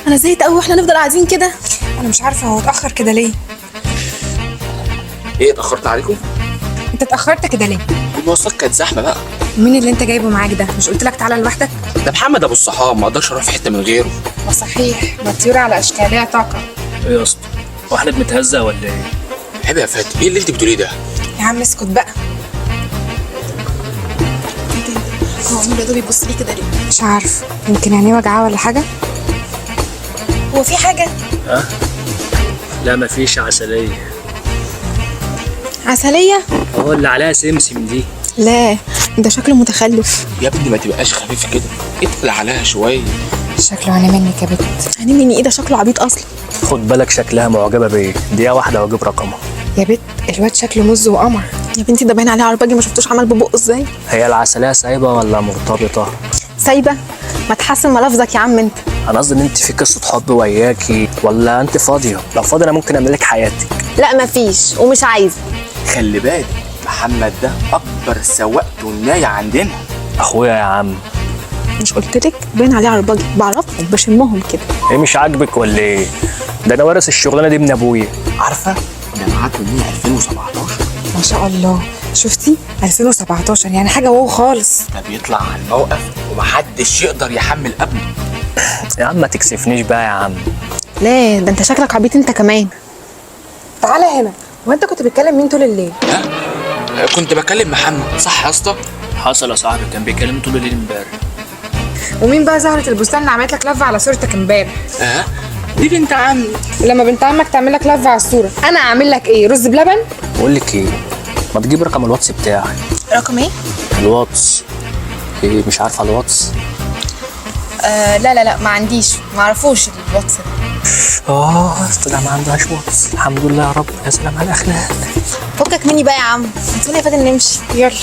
انا زهقت قوي واحنا نفضل قاعدين كده. انا مش عارفه هو اتاخر كده ليه. ايه اتاخرت عليكم؟ انت اتاخرت كده ليه؟ المواصلات كانت زحمه بقى. مين اللي انت جايبه معاك ده؟ مش قلت لك تعالى لوحدك؟ ده محمد ابو الصحاب، ما اقدرش اروح في حته من غيره. ما صحيح، ما طيور على اشكالها طاقه. ايه يا اسطى؟ هو احنا بنتهزق ولا ايه؟ عيب يا فاتن، ايه اللي انت بتقوليه ده؟ يا عم اسكت بقى. هو عمرو ده بيبص لي كده ليه؟ مش عارف، يمكن عينيه وجعاه ولا حاجه. هو في حاجه؟ لا مفيش عسلية. عسليه؟ هو اللي عليها سمسم دي. لا ده شكله متخلف. يا ابني ما تبقاش خفيف كده، اتقل عليها شويه. شكله عينيه منك يا بت. يعني مني ايه؟ ده شكله عبيط اصلا. خد بالك شكلها معجبة بيه، دقيقة واحدة واجيب رقمها. يا بت الواد شكله مز وقمر. يا بنتي ده باين عليه عرباجي، ما شفتوش عمل ببقه ازاي؟ هي العسلية سايبة ولا مرتبطة؟ سايبه؟ ما تحسن ملفظك يا عم انت. انا قصدي ان انت في قصة حب وياكي ولا انت فاضية؟ لو فاضية انا ممكن اعمل لك حياتك. لا مفيش ومش عايزه. خلي بالك محمد ده اكبر سواق تناية عندنا. اخويا يا عم. مش قلت لك باين عليه عرباجي؟ بعرفهم بشمهم كده. ايه مش عاجبك ولا ايه؟ ده انا وارث الشغلانة دي من ابويا. عارفه ده معاه تنية 2017. ما شاء الله. شفتي 2017 يعني حاجه واو خالص. ده بيطلع على الموقف ومحدش يقدر يحمل قبله. يا عم ما تكسفنيش بقى يا عم. لا ده انت شكلك عبيط انت كمان. تعالى هنا. هو انت كنت بتكلم مين طول الليل؟ ها؟ كنت بكلم محمد، صح يا اسطى؟ حصل يا صاحبي، كان بيكلمني طول الليل امبارح. ومين بقى زهرة البستان اللي عملت لك لفه على صورتك امبارح؟ دي بنت عمي. لما بنت عمك تعمل لك لفه على الصوره انا اعمل لك ايه؟ رز بلبن؟ بقول لك ايه، ما تجيب رقم الواتس بتاعي. رقم ايه؟ الواتس. ايه مش عارفه الواتس؟ لا ما عنديش، ما اعرفوش الواتس. طلع ما عندهاش واتس. الحمد لله يا رب، يا سلام على الاخلاق. فكك مني بقى يا عم، هتقولي يا فاتن نمشي. يلا.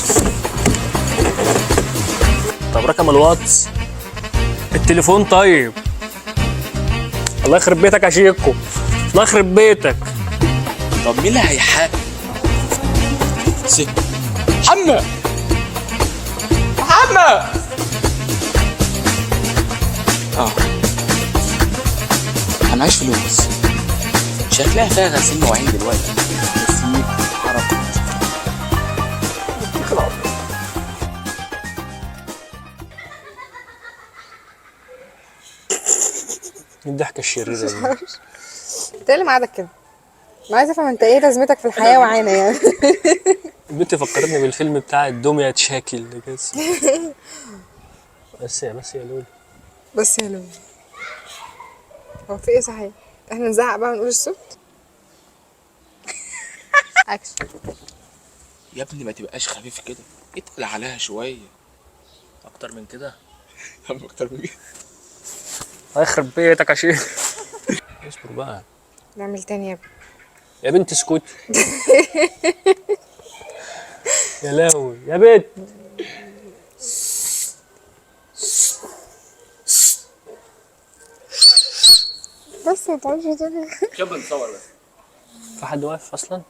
طب رقم الواتس. التليفون طيب. الله يخرب بيتك يا شيكو، الله يخرب بيتك. طب مين اللي هيحاسب؟ محمد انا معيش فلوس. شكلها فيها غسيل مواعين دلوقتي. غسيل حركة. الضحكه الشريره دي. انت ايه اللي معادك كده؟ انا عايزه افهم انت ايه لازمتك في الحياه وعينا يعني. البنت فكرتني بالفيلم بتاع الدميه تشاكل ده كده. بس يا لولو. بس يا لولو. هو في ايه صحيح؟ احنا نزعق بقى ونقول الصوت؟ اكشن. يا ابني ما تبقاش خفيف كده، اتقل عليها شوية. اكتر من كده؟ اكتر من كده. الله يخرب بيتك يا شيخ. اصبر بقى. نعمل تاني يا ابني. يا بنت اسكت. يا لهوي يا بنت. بس ما تعرفش تاني. شوف بنصور بس. في حد واقف اصلا؟